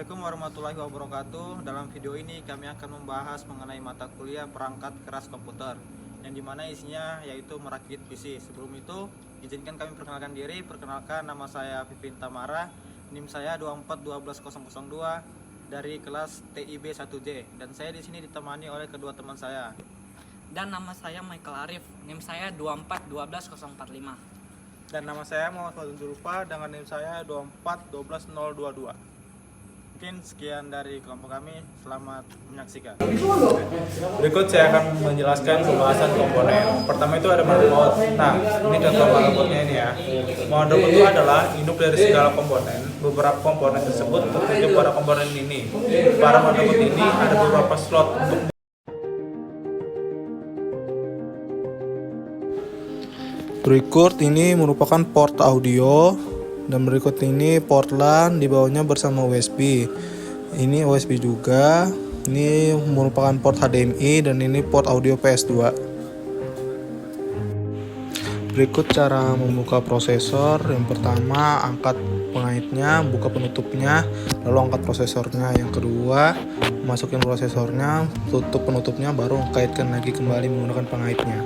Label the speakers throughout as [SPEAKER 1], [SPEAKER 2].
[SPEAKER 1] Assalamualaikum warahmatullahi wabarakatuh. Dalam video ini kami akan membahas mengenai mata kuliah perangkat keras komputer, yang dimana isinya yaitu merakit PC. Sebelum itu, izinkan kami perkenalkan diri. Perkenalkan, nama saya Vivin Tamara, NIM saya 2412002 dari kelas TIB 1J, dan saya di sini ditemani oleh kedua teman saya.
[SPEAKER 2] Dan nama saya Michael Arif, NIM saya 2412045.
[SPEAKER 1] Dan nama saya Muhammad Fadul Jurupa dengan NIM saya 2412022. Mungkin sekian dari kelompok kami, selamat menyaksikan.
[SPEAKER 3] Berikut saya akan menjelaskan pembahasan komponen. Pertama itu ada motherboard. Nah, ini contoh motherboardnya ini ya. Motherboard itu adalah induk dari segala komponen. Beberapa komponen tersebut tertunjuk pada komponen ini. Pada motherboard ini ada beberapa slot untuk
[SPEAKER 4] Berikut ini merupakan port audio, dan berikut ini port LAN di bawahnya bersama USB. Ini USB juga. Ini merupakan port HDMI dan ini port audio PS2. Berikut cara membuka prosesor. Yang pertama, angkat pengaitnya, buka penutupnya, lalu angkat prosesornya. Yang kedua, masukin prosesornya, tutup penutupnya, baru kaitkan lagi kembali menggunakan pengaitnya.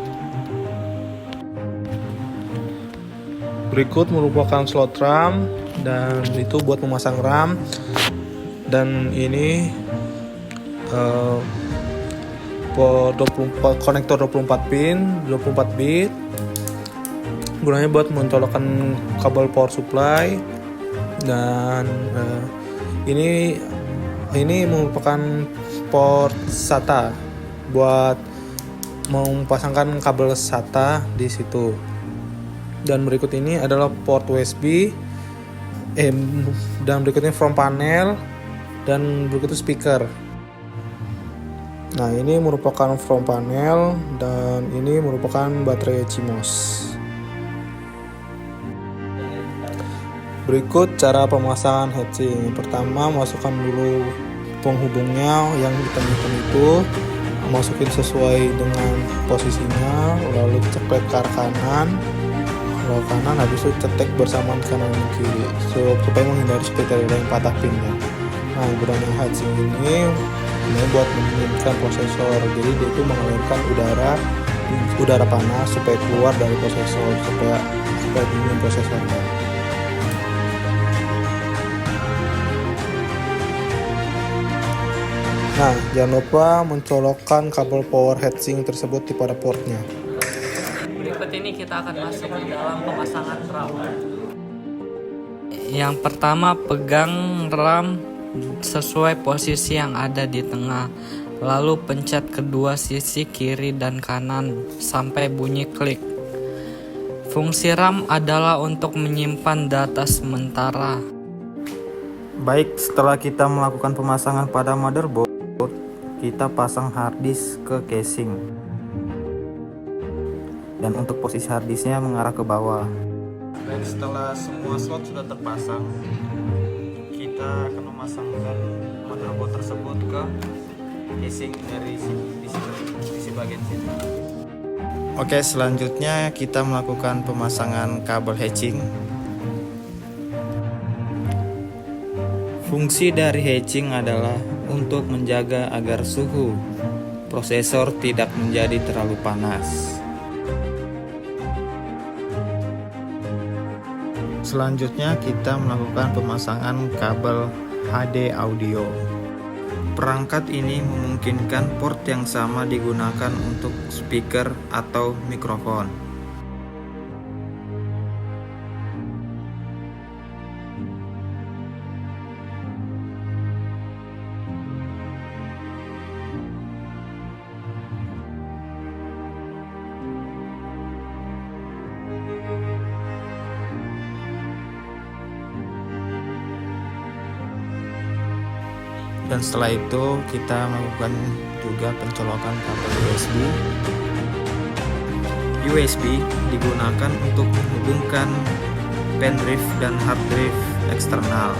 [SPEAKER 4] Berikut merupakan slot RAM, dan itu buat memasang RAM, dan ini port 24, konektor 24 pin 24 bit, gunanya buat mencolokkan kabel power supply. Dan ini merupakan port SATA buat memasangkan kabel SATA di situ. Dan berikut ini adalah port USB, dan berikutnya front panel, dan berikut itu speaker. Nah, ini merupakan front panel, dan ini merupakan baterai CMOS. Berikut cara pemasangan heatsink. Pertama, masukkan dulu penghubungnya yang hitam-hitam itu, masukin sesuai dengan posisinya, lalu ceklek ke arah kanan, habis itu cetek bersamaan kanan dan kiri supaya menghindari seperti ada yang patah pinnya. Nah, gunanya heatsink ini buat mendinginkan prosesor, jadi dia itu mengalirkan udara panas supaya keluar dari prosesor, supaya dingin prosesornya. Nah, jangan lupa mencolokkan kabel power heatsink tersebut di pada portnya.
[SPEAKER 2] Berikut ini kita akan masuk ke dalam pemasangan RAM. Yang pertama, pegang RAM sesuai posisi yang ada di tengah, lalu pencet kedua sisi kiri dan kanan sampai bunyi klik. Fungsi RAM adalah untuk menyimpan data sementara.
[SPEAKER 1] Baik, setelah kita melakukan pemasangan pada motherboard, kita pasang harddisk ke casing. Dan untuk posisi harddisknya mengarah ke bawah. Baik, setelah semua slot sudah terpasang, kita akan memasangkan motherboard tersebut ke casing dari sisi bagian sini. Oke, selanjutnya kita melakukan pemasangan kabel heatsink. Fungsi dari heatsink adalah untuk menjaga agar suhu prosesor tidak menjadi terlalu panas. Selanjutnya kita melakukan pemasangan kabel HD audio. Perangkat ini memungkinkan port yang sama digunakan untuk speaker atau mikrofon. Dan setelah itu kita melakukan juga pencolokan kabel USB. USB digunakan untuk menghubungkan pen drive dan hard drive eksternal.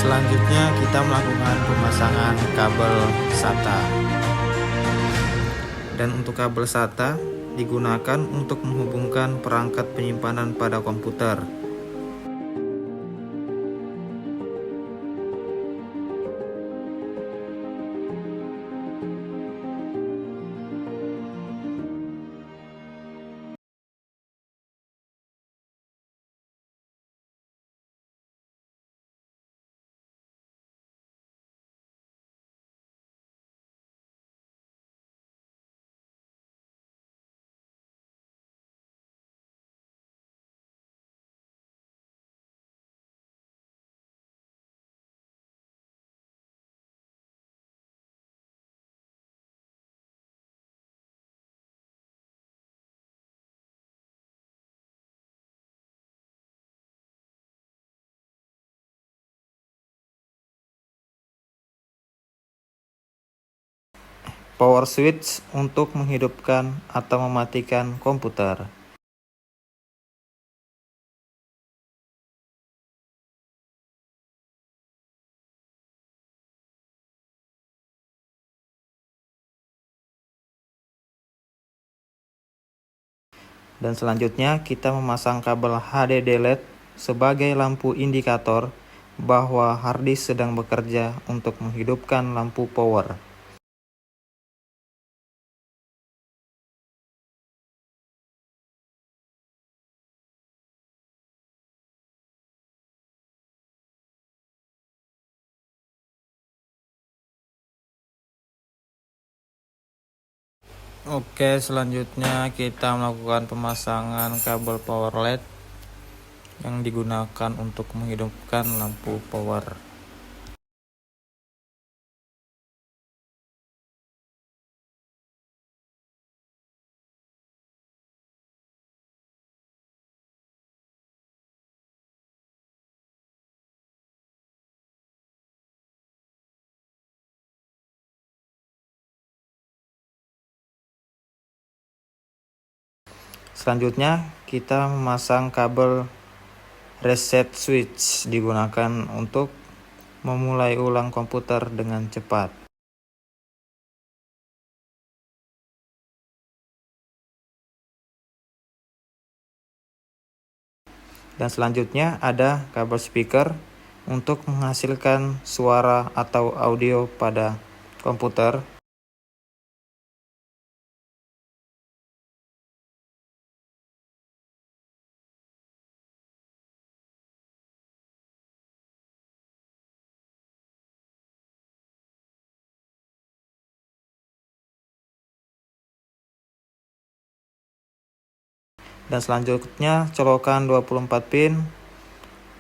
[SPEAKER 1] Selanjutnya kita melakukan pemasangan kabel SATA. Dan untuk kabel SATA digunakan untuk menghubungkan perangkat penyimpanan pada komputer. Power switch untuk menghidupkan atau mematikan komputer. Dan selanjutnya kita memasang kabel HDD LED sebagai lampu indikator bahwa harddisk sedang bekerja untuk menghidupkan lampu power. Oke, selanjutnya kita melakukan pemasangan kabel power LED yang digunakan untuk menghidupkan lampu power. Selanjutnya kita memasang kabel reset switch digunakan untuk memulai ulang komputer dengan cepat. Dan selanjutnya ada kabel speaker untuk menghasilkan suara atau audio pada komputer. Dan selanjutnya colokan 24 pin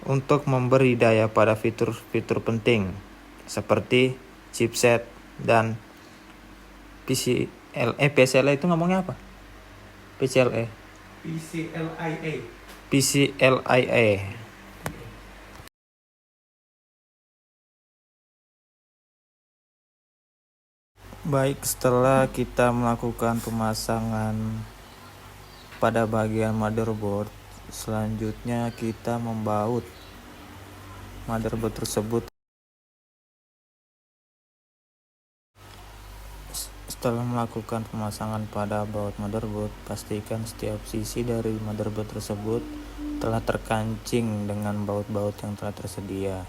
[SPEAKER 1] untuk memberi daya pada fitur-fitur penting seperti chipset dan PCLE itu ngomongnya apa? PCLE. PCLIe. Baik, setelah kita melakukan pemasangan pada bagian motherboard, selanjutnya kita membaut motherboard tersebut. Setelah melakukan pemasangan pada baut motherboard, pastikan setiap sisi dari motherboard tersebut telah terkancing dengan baut-baut yang telah tersedia.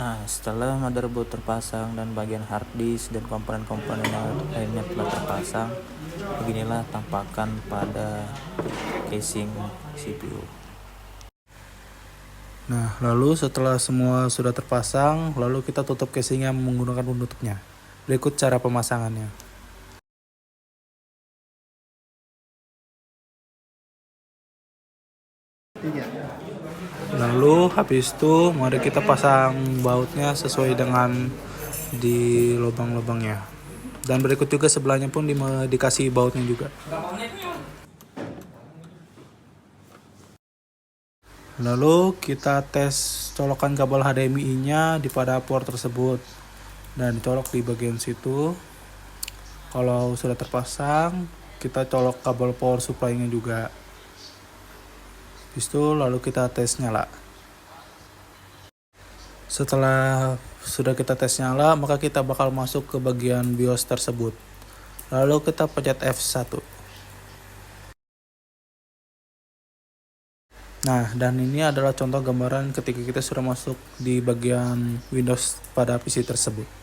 [SPEAKER 5] Nah, setelah motherboard terpasang dan bagian hard disk dan komponen-komponen lainnya telah terpasang, beginilah tampakan pada casing CPU.
[SPEAKER 4] Nah, lalu setelah semua sudah terpasang, lalu kita tutup casingnya menggunakan penutupnya. Berikut cara pemasangannya. Lalu habis itu mari kita pasang bautnya sesuai dengan di lubang-lubangnya. Dan berikut juga sebelahnya pun dikasih bautnya juga. Lalu kita tes colokan kabel HDMI-nya pada port tersebut dan colok di bagian situ. Kalau sudah terpasang, kita colok kabel power supply-nya juga. Habis itu lalu kita tes nyala. Setelah sudah kita tes nyala, maka kita bakal masuk ke bagian BIOS tersebut. Lalu kita pencet F1. Nah, dan ini adalah contoh gambaran ketika kita sudah masuk di bagian Windows pada PC tersebut.